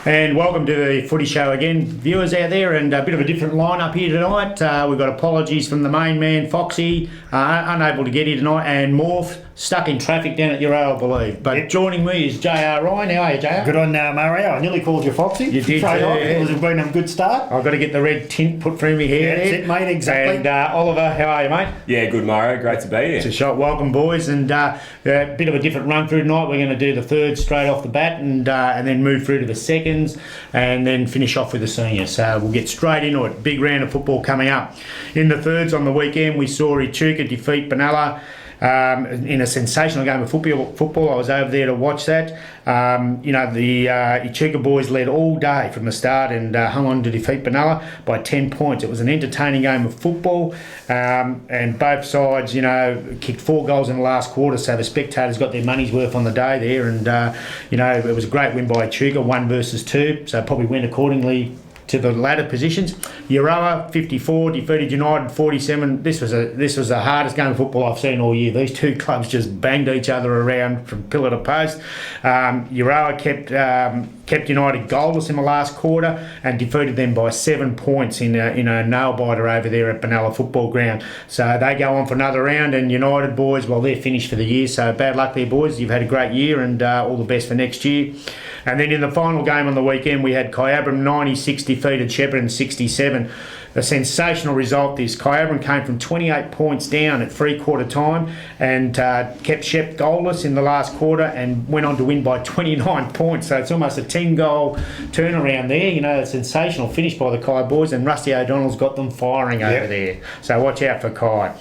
And welcome to the Footy Show again, viewers out there, and a bit of a different lineup here tonight. We've got apologies from the main man, Foxy, unable to get here tonight, and Morph, stuck in traffic down at Euro, I believe. But joining me is JR Ryan. How are you, JR? Good on Mario. I nearly called you Foxy. You did, yeah. It was been a good start. I've got to get the red tint put through me hair. That's it, mate, exactly. And Oliver, how are you, mate? Yeah, good, Mario. Great to be here. It's a shot. Welcome, boys. And a bit of a different run through tonight. We're going to do the third straight off the bat and then move through to the seconds and then finish off with the seniors. So we'll get straight into it. Big round of football coming up. In the thirds on the weekend, we saw Echuca defeat Benalla in a sensational game of football. I was over there to watch that. The Echuca boys led all day from the start and hung on to defeat Benalla by 10 points. It was an entertaining game of football, and both sides, kicked 4 goals in the last quarter, so the spectators got their money's worth on the day there, and it was a great win by Echuca, 1 versus 2, so probably went accordingly to the latter positions. Euroa 54 defeated United 47. This was the hardest game of football I've seen all year. These two clubs just banged each other around from pillar to post. Euroa kept United goalless in the last quarter and defeated them by 7 points in a nail biter over there at Benalla Football Ground. So they go on for another round, and United boys, well, they're finished for the year. So bad luck there, boys. You've had a great year, and all the best for next year. And then in the final game on the weekend, we had Kyabram 96 defeated Shepparton 67. A sensational result this. Kyabram came from 28 points down at three-quarter time and kept Shep goalless in the last quarter and went on to win by 29 points. So it's almost a 10-goal turnaround there. A sensational finish by the Kai boys, and Rusty O'Donnell's got them firing over there. So watch out for Kai.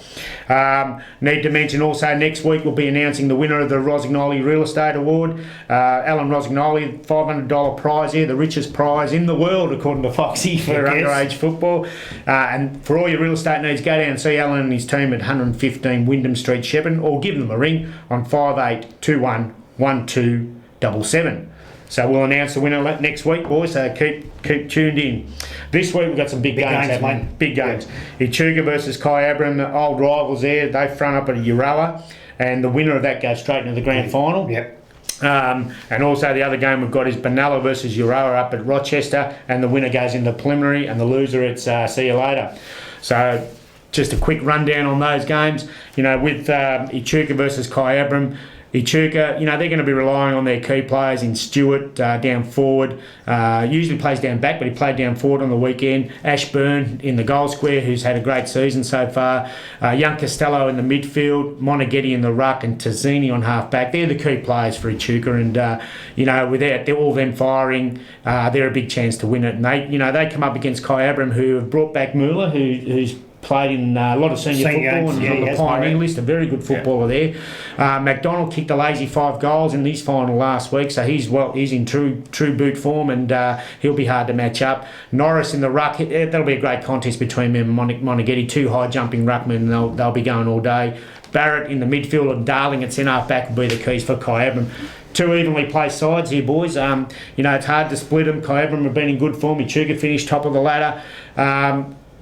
Need to mention also next week we'll be announcing the winner of the Rosignoli Real Estate Award. Alan Rosignoli, $500 prize here, the richest prize in the world according to Foxy for underage football. And for all your real estate needs, go down and see Alan and his team at 115 Wyndham Street, Shepparton, or give them a ring on 5821 1277. So we'll announce the winner next week, boys, so keep tuned in. This week we've got some big games happening. Mate. Big games. Echuca versus Kyabram, the old rivals there. They front up at Euroa, and the winner of that goes straight into the grand final. Yep. And also the other game we've got is Benalla versus Euroa up at Rochester, and the winner goes into preliminary, and the loser it's see you later. So just a quick rundown on those games. With Echuca versus Kyabram, Echuca, they're going to be relying on their key players in Stewart down forward. Usually plays down back, but he played down forward on the weekend. Ashburn in the goal square, who's had a great season so far. Young Costello in the midfield, Monaghetti in the ruck, and Tazzini on half back. They're the key players for Echuca, and without all them firing, they're a big chance to win it. And they come up against Kyabram, who have brought back Mueller, who's played in a lot of senior football and on the pioneer list, a very good footballer there. McDonald kicked a lazy 5 goals in his final last week, so he's in true boot form, and he'll be hard to match up. Norris in the ruck, that'll be a great contest between them and Monaghetti, 2 high jumping ruckmen, they'll be going all day. Barrett in the midfield and Darling at centre half back will be the keys for Kyabram. 2 evenly placed sides here, boys. It's hard to split them. Kyabram have been in good form. Echuca finished top of the ladder.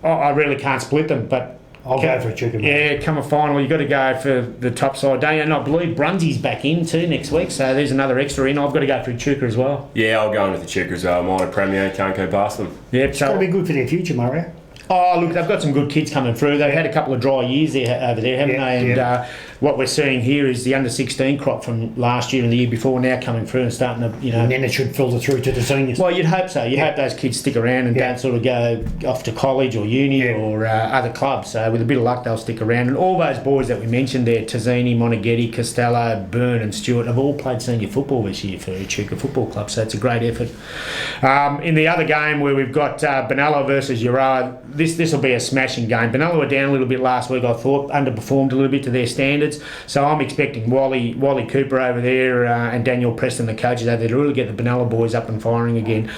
I really can't split them, but I'll go for Echuca. Yeah, come a final, you've got to go for the top side, don't you? And I believe Brunsy's back in too next week, so there's another extra in. I've got to go for Echuca as well. Yeah, I'll go in with Echuca as well. Mine Premier, can't go past them. Yep, It's got to be good for their future, Mario. Oh, look, they've got some good kids coming through. They've had a couple of dry years over there, haven't they? And what we're seeing here is the under-16 crop from last year and the year before now coming through and starting to, And then it should filter through to the seniors. Well, you'd hope so. You'd hope those kids stick around and don't sort of go off to college or uni or other clubs. So with a bit of luck, they'll stick around. And all those boys that we mentioned there, Tazzini, Monaghetti, Costello, Byrne and Stewart, have all played senior football this year for Echuca Football Club. So it's a great effort. In the other game where we've got Benalla versus Euroa, this will be a smashing game. Benalla were down a little bit last week, I thought, underperformed a little bit to their standards. So I'm expecting Wally Cooper over there and Daniel Preston, the coaches over there, to really get the Benalla boys up and firing again.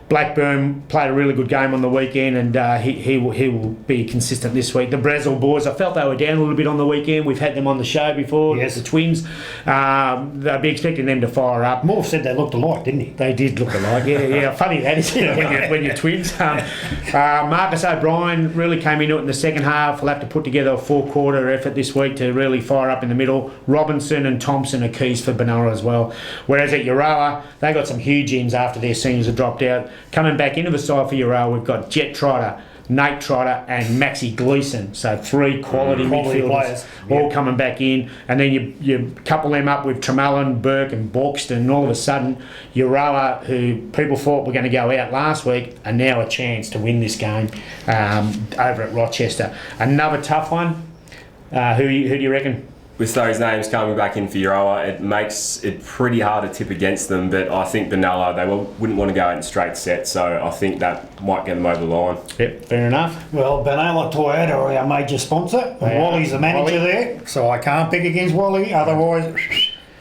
Blackburn played a really good game on the weekend, and he will be consistent this week. The Brazil boys, I felt they were down a little bit on the weekend. We've had them on the show before. Yes. The Twins. They'll be expecting them to fire up. Morph said they looked alike, didn't he? They did look alike. Yeah. Funny that, isn't it, when you're twins. Marcus O'Brien really came into it in the second half. We'll have to put together a 4-quarter effort this week to really fire up in the middle. Robinson and Thompson are keys for Benalla as well. Whereas at Euroa, they got some huge ins after their seniors have dropped out. Coming back into the side for Euroa, we've got Jet Trotter, Nate Trotter and Maxi Gleeson. So 3 quality midfielders players. all coming back in. And then you couple them up with Tremelin, Burke and Borkston, and all of a sudden Euroa, who people thought were going to go out last week, are now a chance to win this game over at Rochester. Another tough one. Who do you reckon? With those names coming back in for Euroa, it makes it pretty hard to tip against them, but I think Benalla, they wouldn't want to go out in straight sets, so I think that might get them over the line. Yep, fair enough. Well, Benalla Toyota are our major sponsor. And Wally's the manager there, so I can't pick against Wally. Otherwise,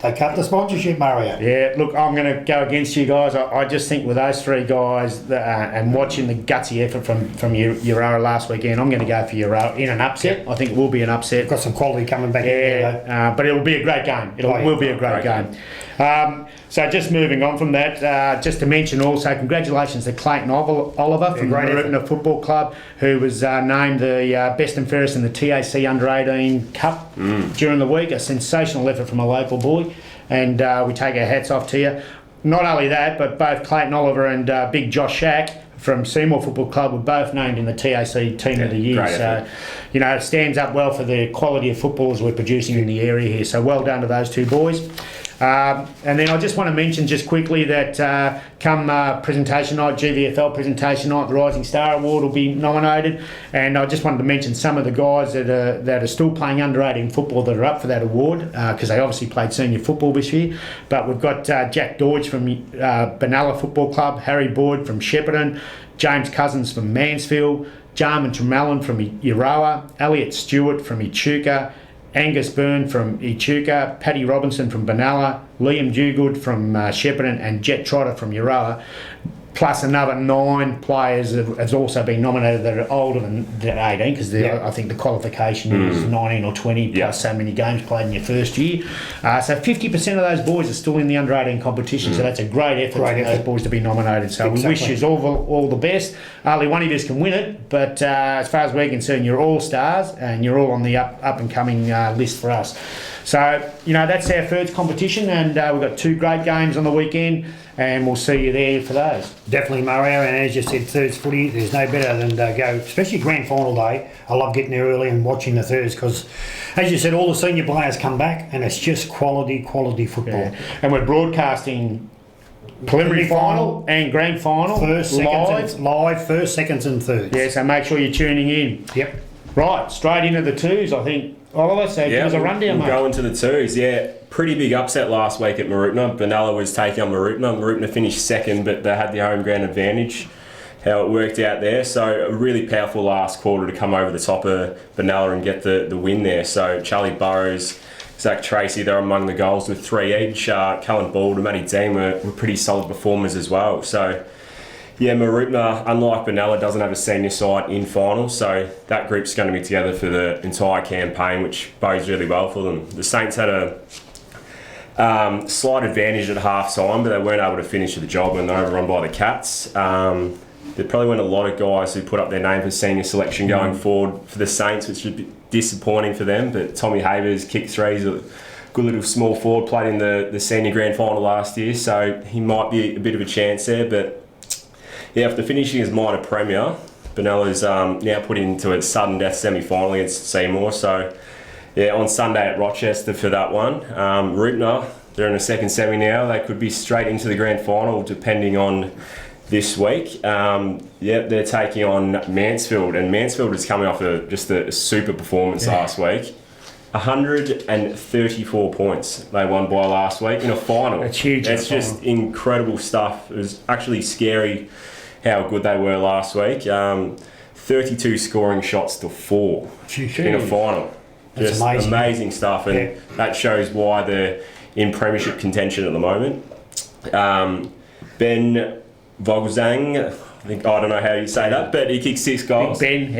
they cut the sponsorship, Mario. Yeah, look, I'm going to go against you guys. I just think with those 3 guys and watching the gutsy effort from Euroa last weekend, I'm going to go for Euroa in an upset. I think it will be an upset. Got some quality coming back in there, but it'll be a great game. It will be a great game. So just moving on from that, just to mention also, congratulations to Clayton Oliver from the Maroopna Football Club, who was named the best and fairest in the TAC Under-18 Cup during the week. A sensational effort from a local boy, and we take our hats off to you. Not only that, but both Clayton Oliver and big Josh Shack from Seymour Football Club were both named in the TAC Team of the Year. So, it stands up well for the quality of footballers we're producing in the area here. So well done to those 2 boys. And then I just want to mention just quickly that come presentation night, GVFL presentation night, the Rising Star Award will be nominated. And I just wanted to mention some of the guys that are still playing under-18 football that are up for that award, because they obviously played senior football this year. But we've got Jack Dodge from Benalla Football Club, Harry Boyd from Shepparton, James Cousins from Mansfield, Jarman Tremelin from Euroa, Elliot Stewart from Echuca, Angus Byrne from Echuca, Paddy Robinson from Benalla, Liam Dewgood from Shepparton and Jet Trotter from Euroa, plus another 9 players has also been nominated that are older than 18, because I think the qualification is 19 or 20 plus so many games played in your first year. So 50% of those boys are still in the under-18 competition, so that's a great effort for those boys to be nominated. So we wish you all the best. Only one of you can win it, but as far as we're concerned, you're all stars and you're all on the up-and-coming list for us. So, that's our third competition, and we've got 2 great games on the weekend, and we'll see you there for those. Definitely, Mario, and as you said, thirds footy, there's no better than to go, especially grand final day. I love getting there early and watching the thirds because, as you said, all the senior players come back, and it's just quality football. Yeah. And we're broadcasting preliminary final and grand final first, seconds and thirds. Yeah, so make sure you're tuning in. Yep. Right, straight into the 2s, I think. Oliver, so give us a rundown, mate. We'll go into the 2s, yeah. Pretty big upset last week at Maroopna. Benalla was taking on Maroopna. Maroopna finished second, but they had the home ground advantage, how it worked out there. So a really powerful last quarter to come over the top of Benalla and get the win there. So Charlie Burrows, Zach Tracy, they're among the goals with 3 each. Cullen Bald and Matty Dean were pretty solid performers as well. So, yeah, Maroopna, unlike Benalla, doesn't have a senior side in finals, so that group's going to be together for the entire campaign, which bodes really well for them. The Saints had a slight advantage at half-time, but they weren't able to finish the job when they were overrun by the Cats. There probably weren't a lot of guys who put up their name for senior selection going forward for the Saints, which would be disappointing for them, but Tommy Havers kicked 3. He's a good little small forward, played in the senior grand final last year, so he might be a bit of a chance there, but yeah, after finishing as minor premier, Benella's now put into a sudden death semi-final against Seymour. So, yeah, on Sunday at Rochester for that one. Maroopna, they're in a second semi now. They could be straight into the grand final depending on this week. They're taking on Mansfield, and Mansfield is coming off just a super performance last week. 134 points they won by last week in a final. That's huge. It's just incredible stuff. It was actually scary how good they were last week. 32 scoring shots to 4 in a final. That's just amazing stuff, and that shows why they're in premiership contention at the moment. Ben Vogelsang, I don't know how you say that, but he kicked 6 goals. Big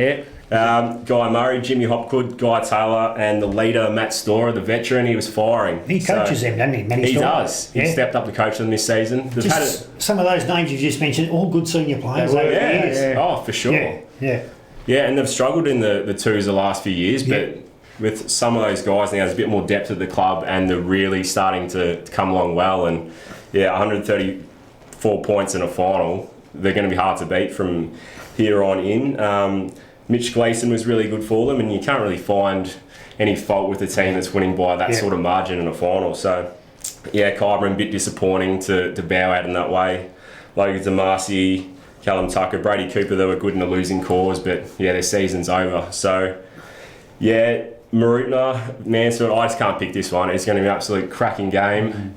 Ben, Guy Murray, Jimmy Hopgood, Guy Taylor, and the leader, Matt Storer, the veteran, he was firing. He coaches them, doesn't he? He does. He stepped up to coach them this season. Some of those names you just mentioned, all good senior players. Oh, for sure. Yeah. Yeah, and they've struggled in the 2s the last few years, but with some of those guys now, there's a bit more depth at the club, and they're really starting to come along well. And yeah, 134 points in a final, they're going to be hard to beat from here on in. Mitch Gleeson was really good for them, and you can't really find any fault with the team that's winning by that sort of margin in a final. So yeah, Kyburn a bit disappointing to bow out in that way. Logan Damasi, Callum Tucker, Brady Cooper, they were good in the losing cause, but yeah, their season's over. So yeah, Marutna, Mansfield, I just can't pick this one. It's going to be an absolute cracking game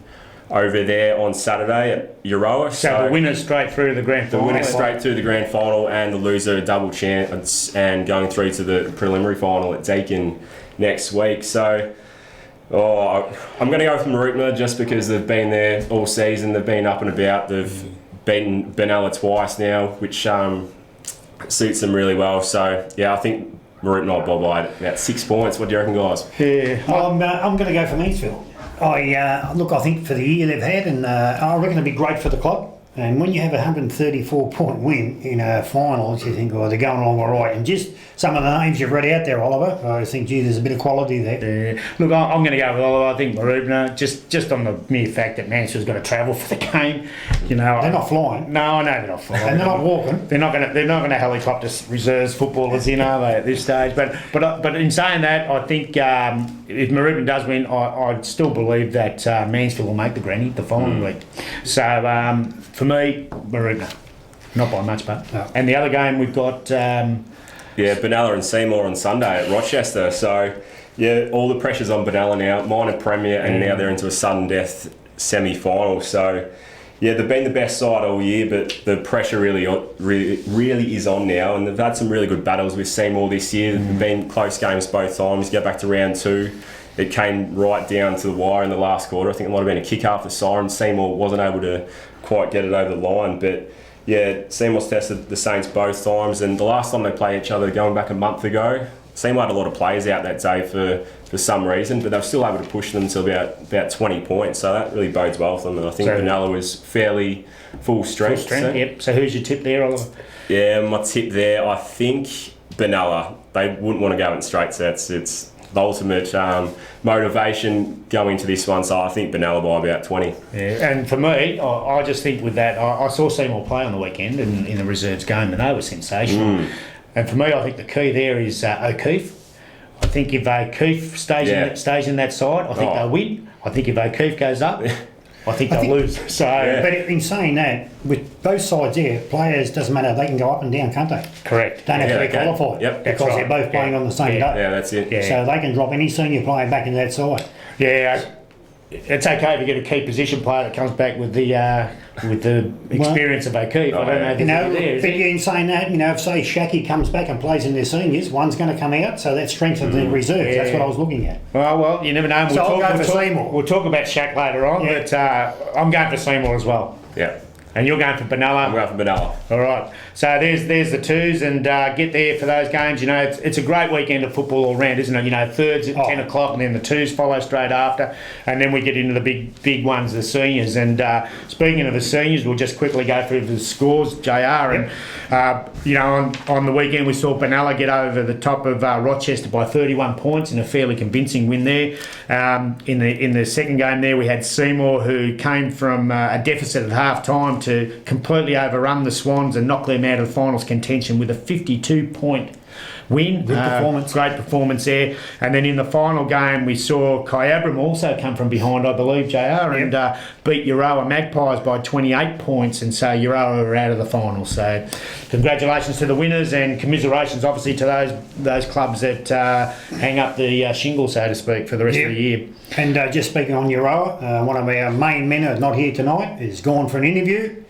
over there on Saturday at Euroa. So the winner's straight through the grand final. The winner's straight through the grand final, and the loser a double chance and going through to the preliminary final at Deakin next week. So I'm going to go with Marutna just because they've been there all season. They've been up and about. They've beaten Benalla twice now, which suits them really well. So yeah, I think Marutna will bob by about 6 points. What do you reckon, guys? Yeah, I'm going to go for Mansfield. I think for the year they've had, and I reckon it'd be great for the club. And when you have a 134-point win in a finals, you think, they're going along all right. And just some of the names you've read out there, Oliver, I think, there's a bit of quality there. Yeah. Look, I'm going to go with Oliver. I think Marubna, just on the mere fact that Mansfield's got to travel for the game. They're not flying. No, I know they're not flying. And they're not walking. They're not going to helicopter reserves footballers in, are they, at this stage? But in saying that, I think if Marubna does win, I still believe that Mansfield will make the granny the following week. So for me, Marubna. Not by much, but. No. And the other game we've got... Benalla and Seymour on Sunday at Rochester. So, yeah, all the pressure's on Benalla now. Minor Premier, and now they're into a sudden death semi-final. So, yeah, they've been the best side all year, but the pressure really is on now. And they've had some really good battles with Seymour this year. They've been close games both times. You go back to round 2. It came right down to the wire in the last quarter. I think it might have been a kick after siren. Seymour wasn't able to quite get it over the line, but yeah, Seymour's tested the Saints both times, and the last time they played each other going back a month ago, Seymour had a lot of players out that day for some reason, but they were still able to push them to about 20 points, so that really bodes well for them, and I think Benalla was fairly full strength. Yep. So who's your tip there, Oliver? Yeah, my tip there, I think Benalla. They wouldn't want to go in straight sets. It's the ultimate motivation going to this one, so I think Benalla by about 20. Yeah, and for me, I just think with that, I saw Seymour play on the weekend in the reserves game, and they were sensational. And for me, I think the key there is O'Keefe. I think if O'Keefe stays in that side, I think they'll win. I think if O'Keefe goes up, I think they'll lose. So, but in saying that, with both sides there, players, doesn't matter, they can go up and down, can't they? Correct. Don't have to be qualified. Yep. Because they're both playing on the same day. Yeah, that's it. Yeah. So they can drop any senior player back into that side. Yeah, it's okay if you get a key position player that comes back with the experience of O'Keefe. I don't know if but in saying that, if say Shaki comes back and plays in their seniors, one's going to come out, so that strengthens the reserves. Yeah. That's what I was looking at. Well, you never know. Seymour. We'll talk about Shaq later on, but I'm going for Seymour as well. Yeah. And you're going for Benalla? I'm going for Benalla. All right. So there's the twos, and get there for those games. It's a great weekend of football all round, isn't it? Thirds at 10 o'clock, and then the twos follow straight after. And then we get into the big ones, the seniors. And speaking of the seniors, we'll just quickly go through the scores, JR. And, on the weekend, we saw Benalla get over the top of Rochester by 31 points in a fairly convincing win there. In the second game there, we had Seymour, who came from a deficit at half-time to completely overrun the Swans and knock them out of finals contention with a 52-point win. Good performance. Great performance there. And then in the final game, we saw Kyabram also come from behind, I believe, JR, and beat Euroa Magpies by 28 points. And so Euroa are out of the final. So congratulations to the winners, and commiserations, obviously, to those clubs that hang up the shingle, so to speak, for the rest of the year. And just speaking on Euroa, one of our main men who's not here tonight is gone for an interview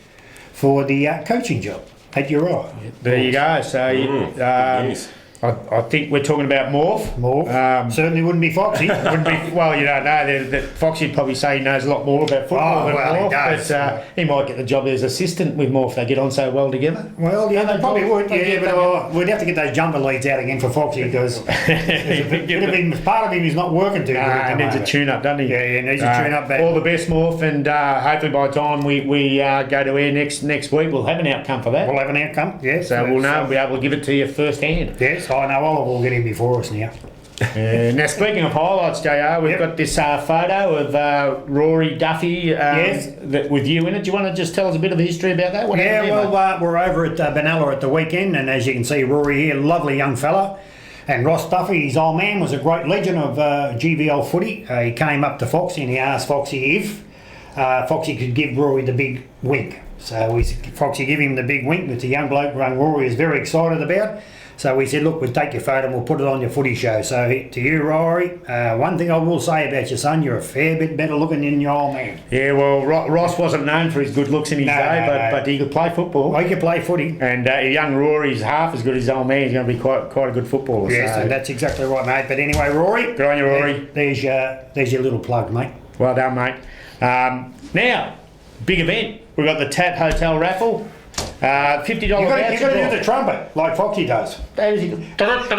for the coaching job at Euroa. There you go. So I think we're talking about Morph. Certainly wouldn't be Foxy. Well, you don't know. Foxy'd probably say he knows a lot more about football than Morph. He does. But he might get the job as assistant with Morph. They get on so well together. Well, yeah, they probably would. But we'd have to get those jumper leads out again for Foxy, because part of him is not working too good. He needs a tune-up, doesn't he? Yeah, he needs a tune-up back. All the best, Morph, and hopefully by the time we go to air next week, we'll have an outcome for that. We'll have an outcome, yes. So we'll be able to give it to you first hand. Yes, I know Oliver will get in before us now. Now, speaking of highlights, JR, we've got this photo of Rory Duffy with you in it. Do you want to just tell us a bit of the history about that? What happened there, mate? We're over at Benalla at the weekend, and as you can see, Rory here, lovely young fella. And Ross Duffy, his old man, was a great legend of GVL footy. He came up to Foxy and he asked Foxy if Foxy could give Rory the big wink. So Foxy gave him the big wink, which the young bloke run Rory is very excited about. So we said, look, we'll take your photo and we'll put it on your footy show. So to you, Rory, one thing I will say about your son, you're a fair bit better looking than your old man. Yeah, well, Ross wasn't known for his good looks in his day, but he could play football. Well, he could play footy. And young Rory's half as good as his old man. He's going to be quite a good footballer. Yes, so. and that's exactly right, mate. But anyway, Rory. Good on you, Rory. There's your little plug, mate. Well done, mate. Now, big event. We've got the Tat Hotel raffle. $50 You've got to do the trumpet like Foxy does. That's it. You got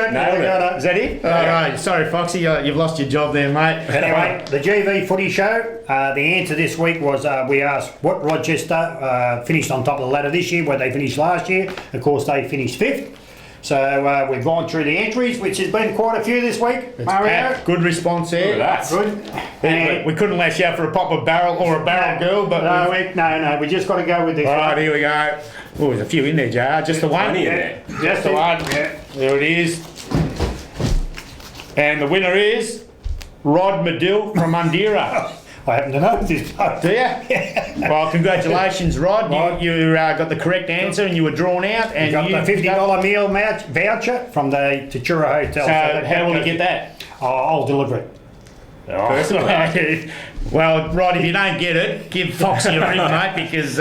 it. Is that it? Yeah. All right. Sorry, Foxy. You've lost your job there, mate. Anyway, the GV Footy Show. The answer this week was we asked what Rochester finished on top of the ladder this year, where they finished last year. Of course, they finished 5th. So we've gone through the entries, which has been quite a few this week. Mario, good response there. That's good. We couldn't lash out for a pop of barrel or a barrel girl, but no, we just got to go with this. All right, here we go. Oh, there's a few in there, JR. Just the one. Just the one. Yeah. There it is. And the winner is Rod Medill from Mundira. I happen to know this. Do you? Well, congratulations, Rod. You got the correct answer and you were drawn out. And you got the $50 meal voucher from the Tatura Hotel. So how will you get that? I'll deliver it. Oh. Well, Rod, if you don't get it, give Foxy a ring, mate, because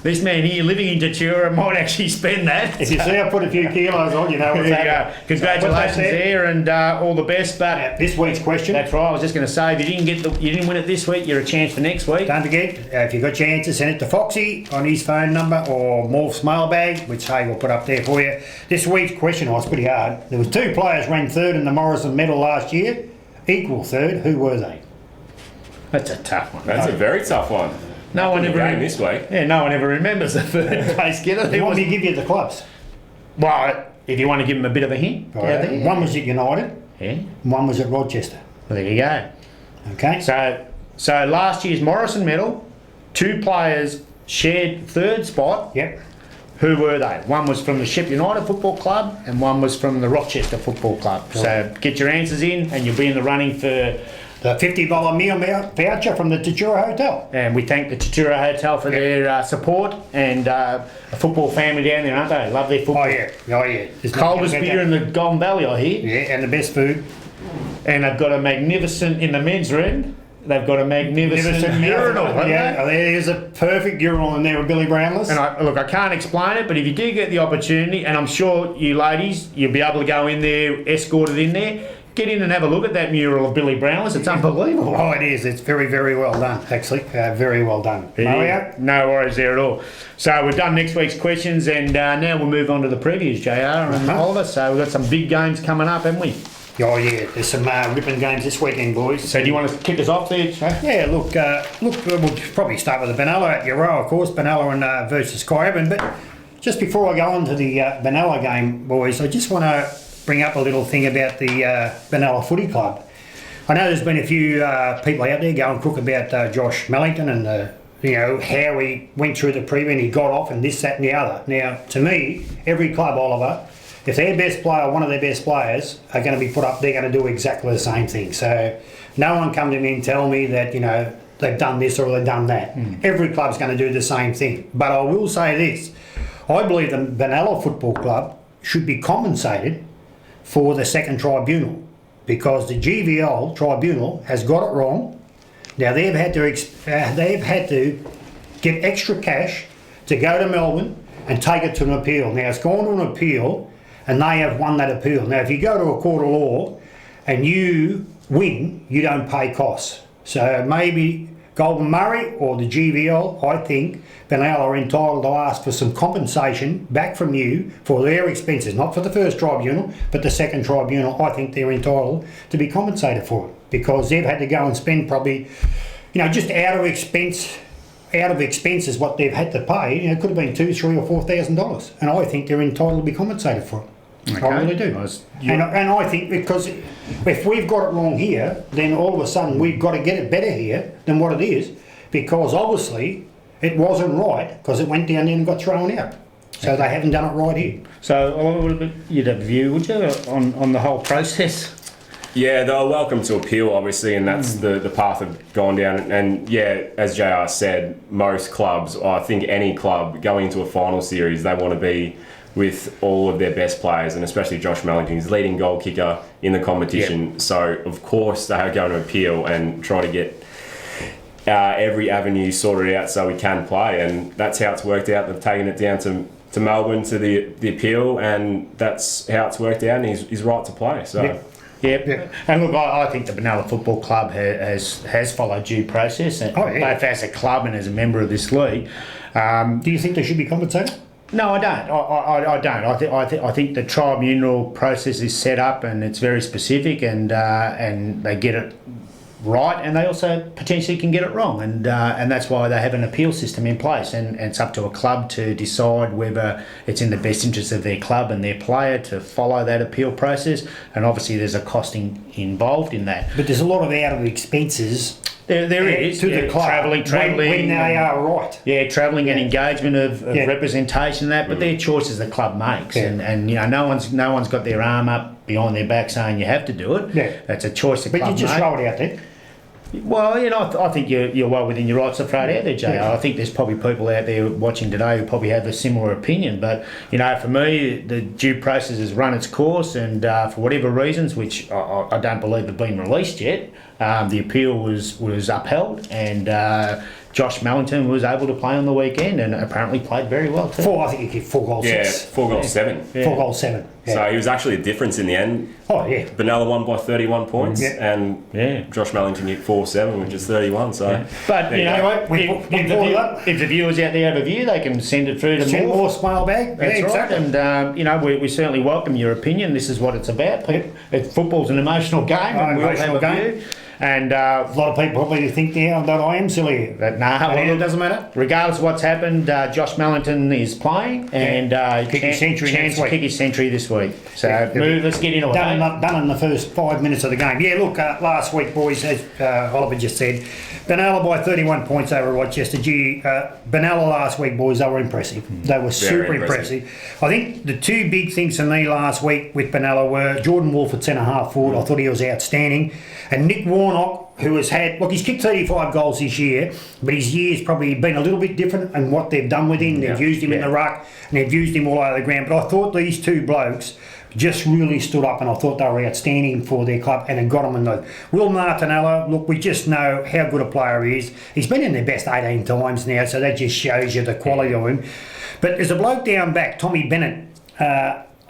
this man here living in Tatura might actually spend that. If you see I put a few kilos on, you know what's happening. Congratulations there, and all the best. But this week's question. That's right. I was just going to say, if you didn't win it this week, you're a chance for next week. Don't forget, if you've got your answer, send it to Foxy on his phone number or Morph's mailbag, which we'll put up there for you. This week's question was pretty hard. There was 2 players ranked 3rd in the Morrison Medal last year, equal 3rd. Who were they? That's a tough one. That's a very tough one. No one ever this week. Yeah, no one ever remembers the 3rd place getter. Do you want me to give you the clubs? Well, if you want to give them a bit of a hint. Right. One was at United. Yeah. And one was at Rochester. Well, there you go. Okay. So last year's Morrison Medal, 2 players shared 3rd spot. Yep. Who were they? One was from the Shep United Football Club and one was from the Rochester Football Club. Cool. So get your answers in and you'll be in the running for the $50 meal voucher from the Tatura Hotel. And we thank the Tatura Hotel for their support and a football family down there, aren't they? Love their football. Oh yeah. Coldest beer in the Golden Valley, I hear. Yeah, and the best food. And they've got a magnificent, in the men's room, they've got a magnificent urinal. Yeah, there's a perfect urinal in there with Billy Brownless. And I can't explain it, but if you do get the opportunity, and I'm sure you ladies, you'll be able to go in there, escorted in there, get in and have a look at that mural of Billy Brownless. It's unbelievable. Oh, it is. It's very, very well done, actually. Very well done. Mario? No worries there at all. So we've done next week's questions, and now we'll move on to the previews, JR and Oliver. So we've got some big games coming up, haven't we? Oh, yeah. There's some ripping games this weekend, boys. So do you want to kick us off there? Yeah, look, we'll probably start with the Benalla at Euro, of course. Benalla and versus Skyhaven. But just before I go on to the Benalla game, boys, I just want to bring up a little thing about the Benalla Footy Club. I know there's been a few people out there going crook about Josh Mellington and how he went through the preview and he got off and this, that and the other. Now, to me, every club, Oliver, if their best player, one of their best players, are going to be put up, they're going to do exactly the same thing. So no one come to me and tell me that, they've done this or they've done that. Every club's going to do the same thing. But I will say this. I believe the Benalla Football Club should be compensated for the second tribunal because the GVL tribunal has got it wrong. Now they've had to get extra cash to go to Melbourne and take it to an appeal. Now it's gone to an appeal and they have won that appeal. Now if you go to a court of law and you win, you don't pay costs. So maybe Golden Murray or the GVL, I think Benalla are entitled to ask for some compensation back from you for their expenses, not for the first tribunal, but the second tribunal. I think they're entitled to be compensated for it because they've had to go and spend probably, just out of expenses what they've had to pay. It could have been $2,000, $3,000 or $4,000, and I think they're entitled to be compensated for it. Okay. I really do. And I think because if we've got it wrong here, then all of a sudden we've got to get it better here than what it is, because obviously it wasn't right because it went down there and got thrown out. So they haven't done it right here. So you'd have a view, would you, on the whole process? Yeah, they're welcome to appeal, obviously, and that's the path they've gone down. And yeah, as JR said, most clubs, or I think any club going into a final series, they want to be with all of their best players, and especially Josh Mellington, he's leading goal kicker in the competition. Yep. So of course they are going to appeal and try to get every avenue sorted out so we can play, and that's how it's worked out. They've taken it down to Melbourne to the appeal, and that's how it's worked out, and he's right to play. So. Yep. Yep. And look, I think the Benalla Football Club has followed due process, and both as a club and as a member of this league. Do you think they should be compensated? No, I don't. I don't. I think the tribunal process is set up and it's very specific, and they get it right, and they also potentially can get it wrong, and that's why they have an appeal system in place, and it's up to a club to decide whether it's in the best interest of their club and their player to follow that appeal process, and obviously there's a costing involved in that. But there's a lot of out of expenses. There is to the club travelling when they are right. Yeah, travelling and engagement of representation, that, but they're choices the club makes, and you know no one's got their arm up behind their back saying you have to do it. Yeah, that's a choice the club makes. But you just throw it out there. Well, you know, I think you're well within your rights to throw it out there, JR. I think there's probably people out there watching today who probably have a similar opinion. But, you know, for me, the due process has run its course, and for whatever reasons, which I don't believe have been released yet, the appeal was upheld, and Josh Mellington was able to play on the weekend and apparently played very well too. I think he kicked 4 goals. Yeah, 4 goals 7. Yeah. 4 goals 7. Yeah. So he was actually a difference in the end. Oh yeah. Benalla won by 31 points, and Josh Mellington hit 4-7, which is 31. So, but you know, if the viewers out there have a view, they can send it through to send more smile bag. That's right. Exactly. And you know, we certainly welcome your opinion. This is what it's about. Football's an emotional game, and we all have a view. And a lot of people probably think that I am silly. But it doesn't matter. Regardless of what's happened, Josh Mellington is playing, and chance to kick his century this week. So let's get into it. Done in the first 5 minutes of the game. Yeah, look, last week, boys, as Oliver just said, Benalla by 31 points over Rochester. Benalla last week, boys, they were impressive. They were super impressive. I think the two big things for me last week with Benalla were Jordan Wolf at centre half forward. I thought he was outstanding. And Nick Warnock, who has had, look, he's kicked 35 goals this year, but his year's probably been a little bit different in what they've done with him. They've used him in the ruck, and they've used him all over the ground. But I thought these two blokes just really stood up, and I thought they were outstanding for their club, and it got them in the... Will Martinella, look, we just know how good a player he is. He's been in their best 18 times now, so that just shows you the quality of him. But there's a bloke down back, Tommy Bennett.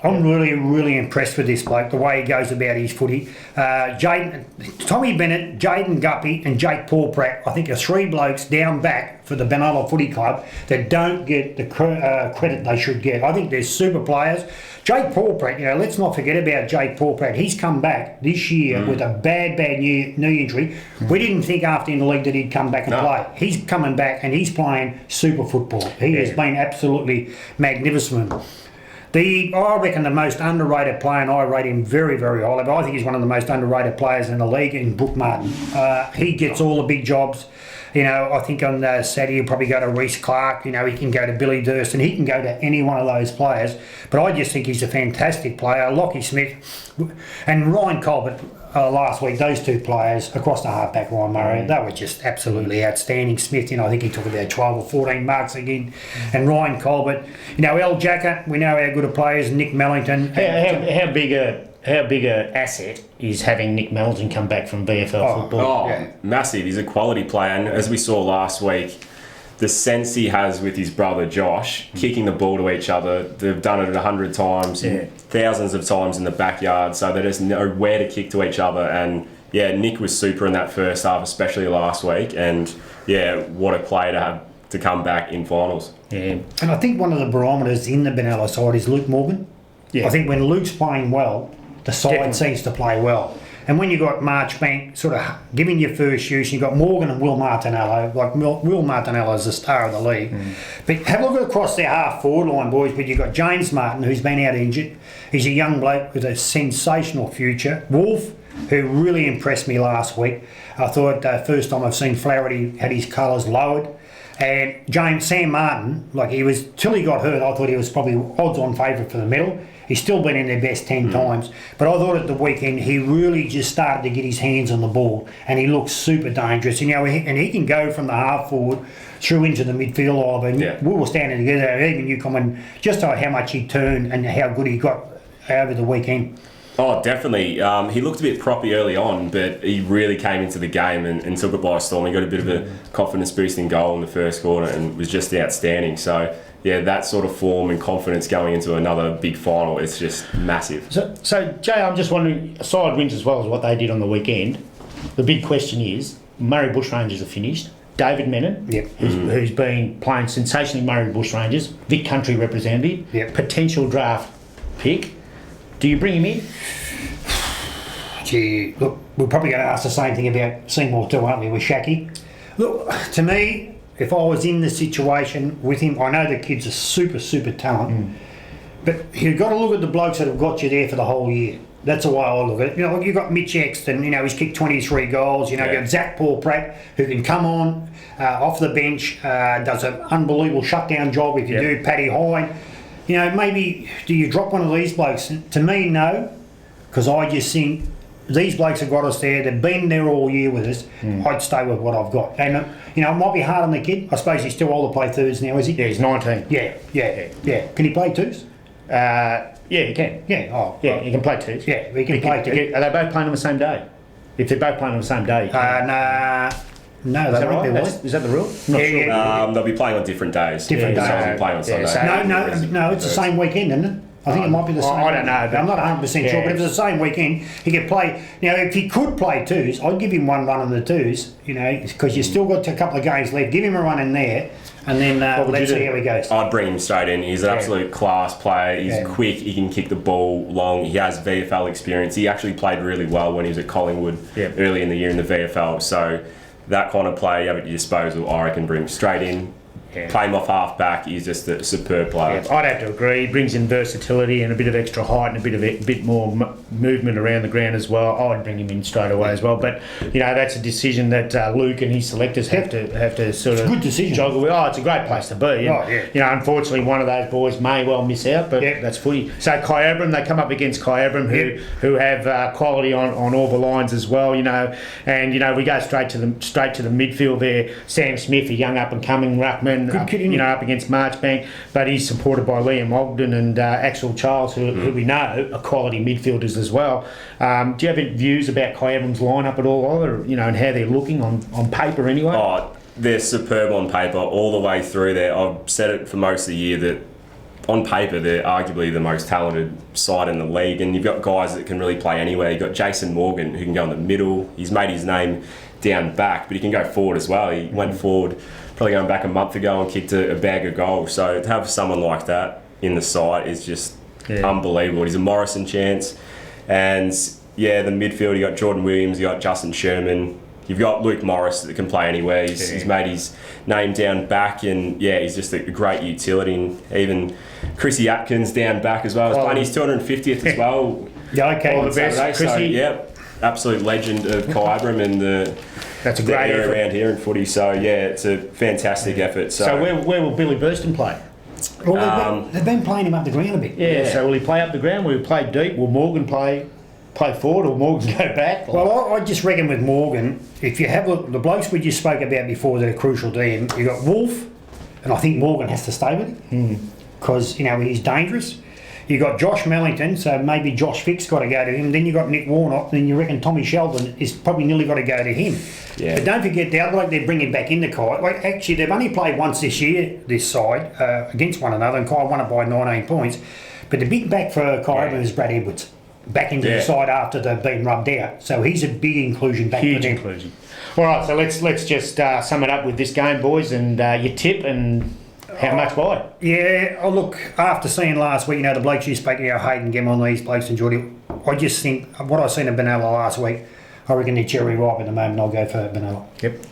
I'm really, really impressed with this bloke, the way he goes about his footy. Tommy Bennett, Jaden Guppy and Jake Paul-Pratt, I think are three blokes down back for the Benalla Footy Club that don't get the credit they should get. I think they're super players. Jake Paul-Pratt, you know, let's not forget about Jake Paul-Pratt. He's come back this year with a bad knee injury. We didn't think after in the league that he'd come back and play. He's coming back and he's playing super football. He has been absolutely magnificent. I reckon the most underrated player, and I rate him very, very highly, but I think he's one of the most underrated players in the league, in Brooke Martin. He gets all the big jobs. You know, I think on Saturday he'll probably go to Reece Clark. You know, he can go to Billy Durst, and he can go to any one of those players. But I just think he's a fantastic player. Lockie Smith and Ryan Colbert last week, those two players across the halfback, Ryan Murray, they were just absolutely outstanding. Smith, you know, I think he took about 12 or 14 marks again. And Ryan Colbert, you know, El Jacker, we know how good a player is. Nick Mellington. How big a asset is having Nick Mellington come back from VFL football? Massive. He's a quality player, and as we saw last week, the sense he has with his brother Josh, kicking the ball to each other. They've done it 100 times, thousands of times in the backyard, so they just know where to kick to each other. And Nick was super in that first half, especially last week. And what a play to have to come back in finals. Yeah, and I think one of the barometers in the Benalla side is Luke Morgan. Yeah, I think when Luke's playing well, the side seems to play well. And when you got Marchbank sort of giving your first use, you got Morgan and Will Martinello. Like Will Martinello is the star of the league. But have a look across their half forward line, boys. But you've got James Martin, who's been out injured. He's a young bloke with a sensational future. Wolf, who really impressed me last week. I thought first time I've seen Flaherty had his colours lowered. And Sam Martin, like he was, till he got hurt, I thought he was probably odds-on favourite for the medal. He's still been in their best 10 times. But I thought at the weekend he really just started to get his hands on the ball and he looks super dangerous. You know, and he can go from the half forward through into the midfield line. And we were standing together, even you comment, just how much he turned and how good he got over the weekend. Oh, definitely. He looked a bit proppy early on, but he really came into the game and took it by storm. He got a bit of a confidence-boosting goal in the first quarter and was just outstanding. So, yeah, that sort of form and confidence going into another big final, it's just massive. So Jay, I'm just wondering, side wins as well as what they did on the weekend. The big question is, Murray Bushrangers are finished. David Menon, who's been playing sensationally Murray Bushrangers, Vic Country representative, potential draft pick. Do you bring him in? Gee, look, we're probably going to ask the same thing about Seymour too, aren't we, with Shaki? Look, to me, if I was in the situation with him, I know the kid's a super, super talent, but you've got to look at the blokes that have got you there for the whole year. That's the way I look at it. You know, you've got Mitch Exton, you know, he's kicked 23 goals. You know, you've got Zach Paul Pratt, who can come on off the bench, does an unbelievable shutdown job if you do. Paddy Hine. You know, maybe do you drop one of these blokes? To me, no, because I just think these blokes have got us there. They've been there all year with us. I'd stay with what I've got. And, you know, it might be hard on the kid. I suppose he's still old to play thirds now, is he? Yeah, he's 19. Yeah. Can he play twos? Yeah, he can. He can play twos. Yeah, he can play twos. Are they both playing on the same day? If they're both playing on the same day, No, is that right? Is that the rule? Not sure. They'll be playing on different days. Different days. Some will be playing on Sunday. No, it's the same weekend, isn't it? I think it might be the same. I don't know. I'm not 100% sure, but if it's the same weekend, he could play. Now, if he could play twos, I'd give him one run on the twos, you know, because you've still got a couple of games left. Give him a run in there, and then let's see how he goes. I'd bring him straight in. He's an absolute class player. He's quick. He can kick the ball long. He has VFL experience. He actually played really well when he was at Collingwood early in the year in the VFL. So that kind of player you have at your disposal, I reckon, bring him straight in. Play him off half back. He's just a superb player. I'd have to agree. He brings in versatility and a bit of extra height and a bit more movement around the ground as well. I'd bring him in straight away as well. But you know, that's a decision that Luke and his selectors have to sort of good decision. Juggle with. It's a great place to be. And, you know, unfortunately, one of those boys may well miss out, but that's footy. So Kai Abram, they come up against Kai Abram, who have quality on all the lines as well. You know, and you know we go straight to the midfield there. Sam Smith, a young up and coming ruckman. Up against Marchbank, but he's supported by Liam Ogden and Axel Charles, who we know are quality midfielders as well. Do you have any views about Kai Evans' lineup at all, either, you know, and how they're looking on paper anyway? Oh, they're superb on paper all the way through there. I've said it for most of the year that on paper they're arguably the most talented side in the league, and you've got guys that can really play anywhere. You've got Jason Morgan, who can go in the middle. He's made his name down back, but he can go forward as well. He went forward probably going back a month ago and kicked a bag of goals. So to have someone like that in the side is just unbelievable. He's a Morrison chance. And the midfield, you got Jordan Williams, you got Justin Sherman, you've got Luke Morris that can play anywhere. He's made his name down back, and he's just a great utility. And even Chrissy Atkins down back as well. He's playing his 250th as well. All the best, Chrissy. So, absolute legend of Kai Abram and that's a great area effort around here in footy. So it's a fantastic effort. So where will Billy Burston play? Well, they've been playing him up the ground a bit. So will he play up the ground? Will he play deep? Will Morgan play forward, or Morgan go back? Well, I just reckon with Morgan, if you have the blokes we just spoke about before that are crucial to him, you got Wolf, and I think Morgan has to stay with him because you know he's dangerous. You got Josh Mellington, so maybe Josh Fick's got to go to him. Then you got Nick Warnock, then you reckon Tommy Sheldon is probably nearly got to go to him. But don't forget the other bloke they're bringing back in the Kai. Like actually, they've only played once this year, this side, against one another, and Kai won it by 19 points. But the big back for Kai is Brad Edwards, back into the side after they've been rubbed out. So he's a big inclusion back Huge for them. inclusion. All right, so let's just sum it up with this game, boys, and your tip and how much by? Look, after seeing last week, you know, the blokes you spoke to, Hayden Gemmell, these blokes enjoyed it. I just think what I seen of Benalla last week, I reckon they're cherry ripe at the moment. I'll go for Benalla. Yep.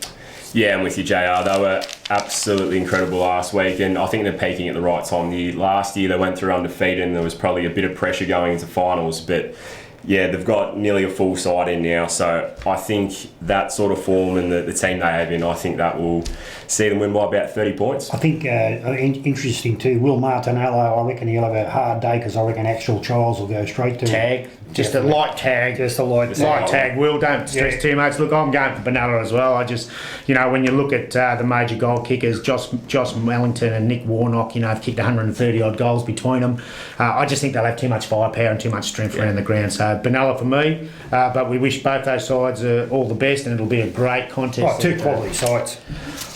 Yeah, I'm with you, JR. They were absolutely incredible last week, and I think they're peaking at the right time. Last year they went through undefeated, and there was probably a bit of pressure going into finals, but yeah, they've got nearly a full side in now, so I think that sort of form and the team they have in, I think that will see them win by about 30 points. I think interesting too, Will Martinello, I reckon he'll have a hard day because I reckon actual Charles will go straight to Tag. Just a light tag. Just a light tag. Will, don't stress too much. Look, I'm going for Benalla as well. I just, when you look at the major goal kickers, Josh Wellington and Nick Warnock, have kicked 130 odd goals between them. I just think they'll have too much firepower and too much strength around the ground. So Benalla for me, but we wish both those sides all the best, and it'll be a great contest. Two quality sides.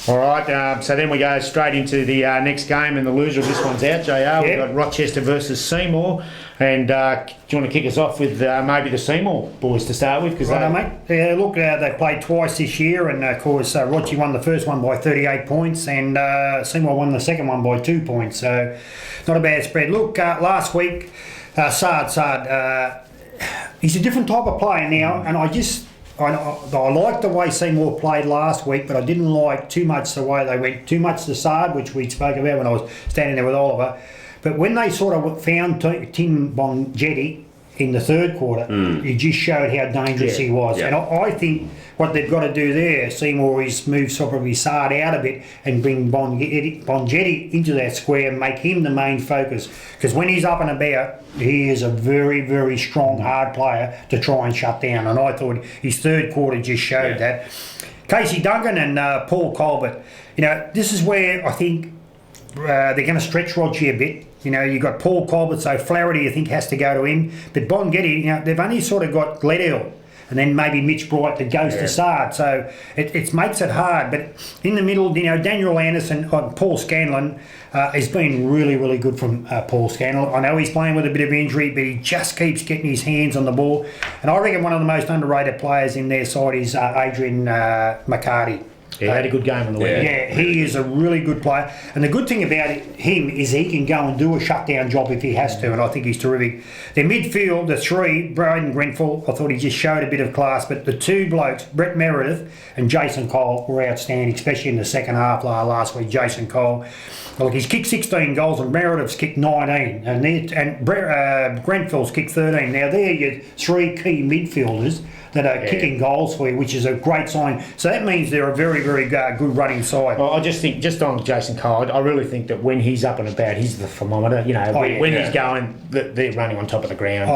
All right, so then we go straight into the next game, and the loser of this one's out, JR. We've got Rochester versus Seymour. And do you want to kick us off with maybe the Seymour boys to start with? Mate. Yeah, look, they played twice this year, and of course, Rochi won the first one by 38 points, and Seymour won the second one by 2 points. So, not a bad spread. Look, last week, Saad, he's a different type of player now, and I liked the way Seymour played last week, but I didn't like too much the way they went too much to Saad, which we spoke about when I was standing there with Oliver. But when they sort of found Tim Bongetti in the third quarter, he just showed how dangerous he was. Yeah. And I think what they've got to do there, Seymour, is move probably Saad out a bit and bring Bongetti into that square and make him the main focus. Because when he's up and about, he is a very, very strong, hard player to try and shut down. And I thought his third quarter just showed that. Casey Duncan and Paul Colbert, this is where I think they're going to stretch Rochi a bit. You've got Paul Colbert, so Flaherty, I think, has to go to him. But Bongetti, they've only sort of got Gledhill and then maybe Mitch Bright that goes to Saad. So it makes it hard. But in the middle, Daniel Anderson and Paul Scanlon has been really, really good from Paul Scanlon. I know he's playing with a bit of injury, but he just keeps getting his hands on the ball. And I reckon one of the most underrated players in their side is Adrian McCarty. He had a good game on the weekend. Yeah, he is a really good player. And the good thing about him is he can go and do a shutdown job if he has to, and I think he's terrific. Their midfield, the three, Braden Grenfell, I thought he just showed a bit of class, but the two blokes, Brett Meredith and Jason Cole, were outstanding, especially in the second half last week. Jason Cole, look, he's kicked 16 goals and Meredith's kicked 19, and Grenfell's kicked 13. Now, they're your three key midfielders that are kicking goals for you, which is a great sign. So that means they're a very, very good running side. Well, I just think, just on Jason Cole, I really think that when he's up and about, he's the thermometer. When he's going, they're running on top of the ground.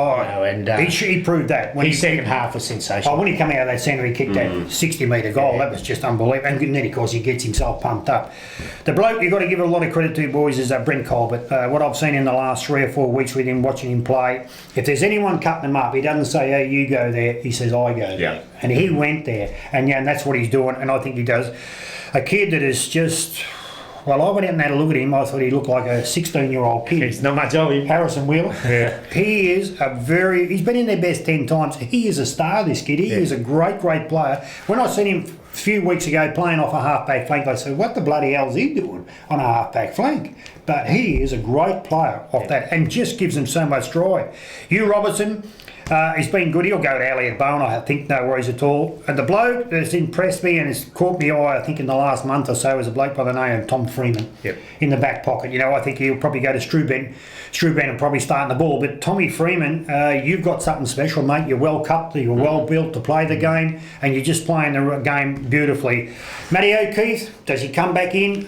He proved that. His second half was sensational. When he came out of that centre, he kicked that 60-metre goal. That was just unbelievable. And then, of course, he gets himself pumped up. The bloke you've got to give a lot of credit to, boys, is Brent Colbert. What I've seen in the last 3 or 4 weeks with him, watching him play, if there's anyone cutting him up, he doesn't say, hey, you go there. He says, I go there. And he went there. And that's what he's doing. And I think he does. A kid that is just... Well, I went out and had a look at him. I thought he looked like a 16-year-old kid. It's not much of him. Harrison Wheeler. Yeah. He is he's been in their best 10 times. He is a star, this kid. He is a great, great player. When I seen him a few weeks ago playing off a half-back flank, I said, what the bloody hell is he doing on a half-back flank? But he is a great player off that and just gives them so much drive. Hugh Robertson... he's been good. He'll go to Elliot Bowen, I think, no worries at all. And the bloke that's impressed me and has caught my eye, I think, in the last month or so is a bloke by the name of Tom Freeman in the back pocket. I think he'll probably go to Struben. Struben will probably start in the ball. But Tommy Freeman, you've got something special, mate. You're well cupped, you're well built to play the game, and you're just playing the game beautifully. Matty O'Keefe, does he come back in?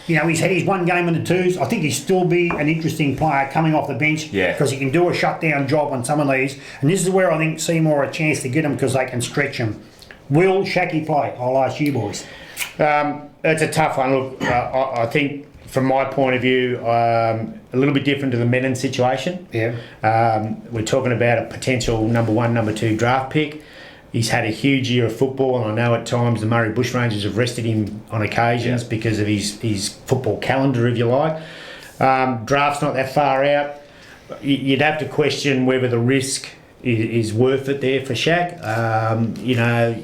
He's had his one game in the twos. I think he'll still be an interesting player coming off the bench because he can do a shutdown job on some of these. And this is where I think Seymour a chance to get him because they can stretch him. Will Shacky play? I'll ask you boys. It's a tough one. Look, I think from my point of view, a little bit different to the Menon situation. We're talking about a potential number 1, number 2 draft pick. He's had a huge year of football, and I know at times the Murray Bushrangers have rested him on occasions because of his football calendar, if you like. Draft's not that far out. You'd have to question whether the risk is worth it there for Shaq.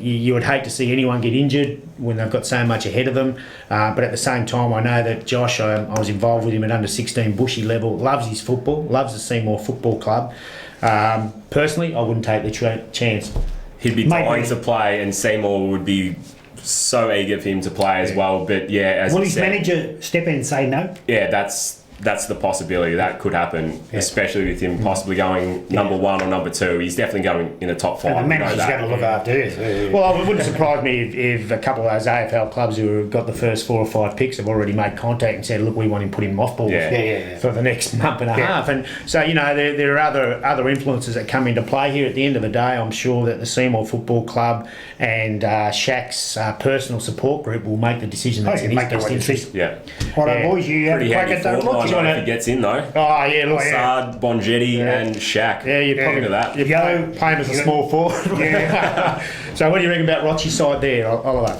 You would hate to see anyone get injured when they've got so much ahead of them. But at the same time, I know that Josh, I was involved with him at under 16 Bushy level, loves his football, loves the Seymour Football Club. Personally, I wouldn't take the chance. He'd be Maybe. dying to play, and Seymour would be so eager for him to play as well. But yeah, as Will you his said, manager step in and say no? yeah, that's the possibility that could happen, especially with him possibly going number 1 or number 2. He's definitely going in the top 5. And the we know manager's that. going to look after it. Well, it wouldn't surprise me if a couple of those AFL clubs who have got the first 4 or 5 picks have already made contact and said, look, we want him to put him mothballs Yeah. for the next month and a half. And so, you know, there are other influences that come into play here. At the end of the day, I'm sure that the Seymour Football Club and Shaq's personal support group will make the decision that's in his make the best right interest. decision. Yeah, All right, Yeah. boys, you have a pretty crack handy at that. form What do you line want if he gets in though. Oh, yeah, look, Sard, Bonjetti, Yeah. and Shaq. Yeah, you Look probably at that. You play him as a small forward. Yeah. So what do you reckon about Rochi's side there, Oliver?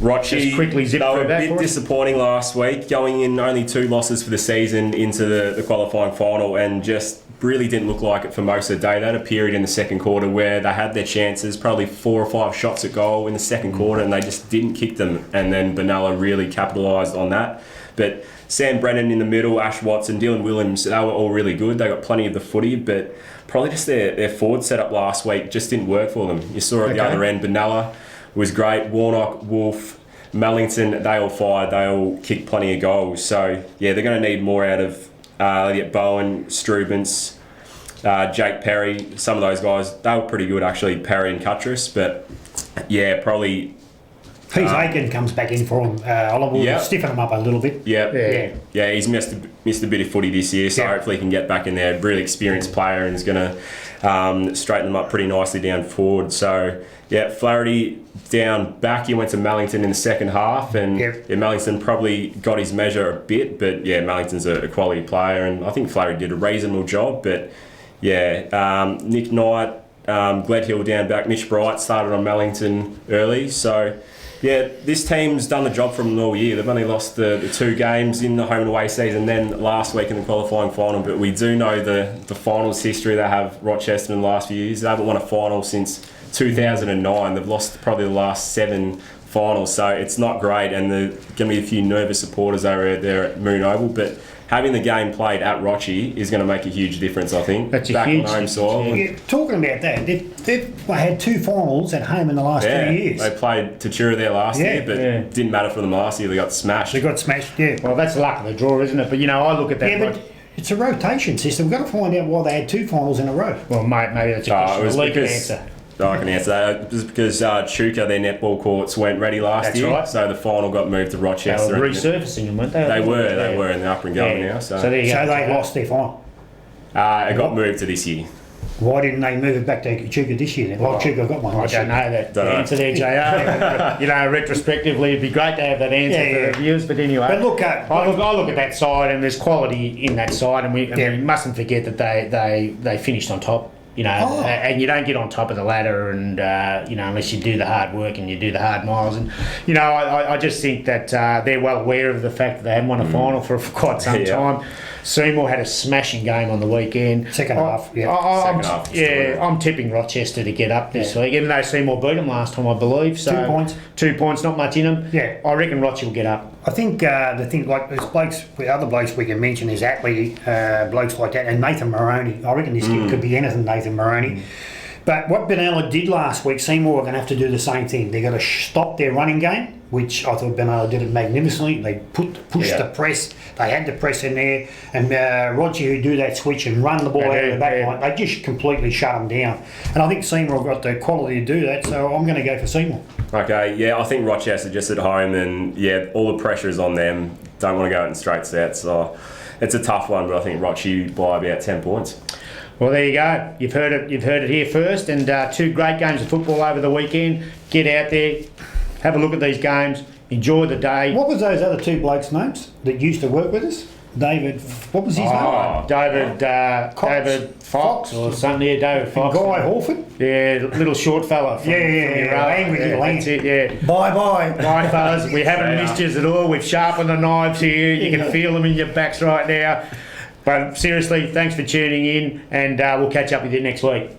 Rochi, Just quickly zip they were through a that bit for us. disappointing last week, going in only 2 losses for the season into the qualifying final, and just really didn't look like it for most of the day. They had a period in the second quarter where they had their chances, probably 4 or 5 shots at goal in the second quarter, and they just didn't kick them. And then Benalla really capitalised on that. But Sam Brennan in the middle, Ash Watson, Dylan Williams, they were all really good. They got plenty of the footy, but probably just their forward setup last week just didn't work for them. You saw at the other end, Benalla was great. Warnock, Wolf, Mellington, they all fired. They all kicked plenty of goals. So, yeah, they're going to need more out of Bowen, Strubens, Jake Perry. Some of those guys, they were pretty good, actually, Perry and Cuttress. But, yeah, probably... Peace Aiken comes back in for him. Oliver will stiffen him up a little bit. Yeah, he's missed a bit of footy this year, so hopefully he can get back in there. Really experienced player, and is going to straighten them up pretty nicely down forward. So, yeah, Flaherty down back. He went to Mellington in the second half, and Mellington probably got his measure a bit, but yeah, Mellington's a quality player, and I think Flaherty did a reasonable job. But yeah, Nick Knight, Gledhill down back, Mitch Bright started on Mellington early, so. Yeah, this team's done the job from them all year. They've only lost the 2 games in the home and away season, then last week in the qualifying final. But we do know the finals history they have, Rochester, in the last few years. They haven't won a final since 2009. They've lost probably the last 7 finals, so it's not great. And there's going to be a few nervous supporters over there at Moon Oval. But having the game played at Rochi is going to make a huge difference, I think. That's back a huge on home soil. Yeah, talking about that, they've had 2 finals at home in the last 2 years. They played Tatura there last year, but didn't matter for them last year. They got smashed. They got smashed, yeah. Well, that's the luck of the draw, isn't it? But, you know, I look at that... Yeah, but it's a rotation system. We've got to find out why they had 2 finals in a row. Well, mate, maybe that's a question. The league can answer. I can answer that. It was because Chuka, their netball courts weren't ready last year. Right. So the final got moved to Rochester. They were resurfacing them, weren't they? They were, and they're up and going now. So there you go. they lost their final. it got moved to this year. Why didn't they move it back to Chuka this year then? Well, Chuka got one. I don't know that answer there, JR. You know, retrospectively, it'd be great to have that answer for the viewers. But anyway, But look, I look at that side, and there's quality in that side, and we mustn't forget that they finished on top. You know, and you don't get on top of the ladder, and you know, unless you do the hard work and you do the hard miles. And you know, I just think that they're well aware of the fact that they haven't won a final for quite some time. Seymour had a smashing game on the weekend. Second half, yeah. I'm tipping Rochester to get up this week, even though Seymour beat them last time, I believe. So 2 points. 2 points, not much in them. Yeah. I reckon Rochester will get up. I think the thing, like there's blokes, other blokes we can mention is Atley, blokes like that, and Nathan Moroney. I reckon this kid could be anything, Nathan Moroney. But what Benalla did last week, Seymour are going to have to do the same thing. They've got to stop their running game, which I thought Benalla did it magnificently. They pushed the press. They had the press in there. And Roger, who do that switch and run the ball out of the back line, they just completely shut them down. And I think Seymour have got the quality to do that, so I'm going to go for Seymour. Okay, yeah, I think Rochester just at home, and yeah, all the pressure is on them. Don't want to go out in straight sets. So it's a tough one, but I think Rochi by about 10 points. Well, there you go. You've heard it here first, and 2 great games of football over the weekend. Get out there, have a look at these games, enjoy the day. What was those other 2 blokes' names that used to work with us? David, what was his name? David Fox or something. Yeah, David Fox. Guy Horford? Yeah, little short fella. From Angry little that's it, yeah. Bye. Bye, fellas. We haven't missed you at all. We've sharpened the knives here. You can feel them in your backs right now. But seriously, thanks for tuning in, and we'll catch up with you next week.